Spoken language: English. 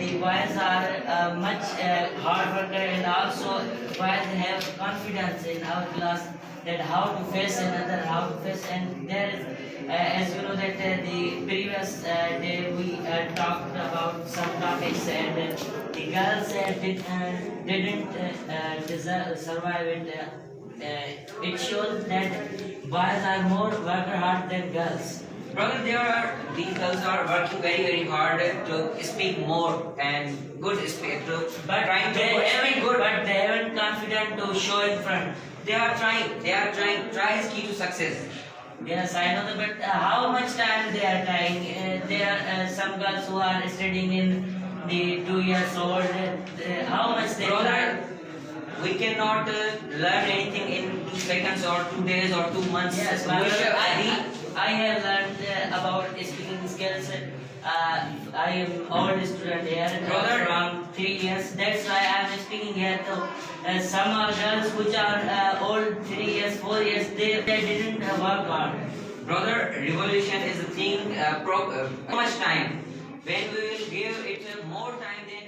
the boys are much hard worker, and also boys have confidence in our class that how to face another, how to face. And there is, as you know that the previous day we talked about some topics, and the girls didn't survive it. It shows that boys are more worker hard than girls. Brother, these girls are working very hard to speak more and good speak to But trying to they speak haven't, good. but they haven't confident to show in front. They are trying. Try is key to success. Yes, I know that, but how much time they are trying? There are some girls who are studying in the 2 years old. How much they Brother, try? we cannot learn anything in 2 seconds or 2 days or 2 months. Yes, We should- I have learned about speaking skills. I am old student here, Brother, around 3 years. That's why I am speaking here. So, some girls which are old 3 years, 4 years, they didn't work hard. Brother, revolution is a thing. How much time? When we will give it more time, then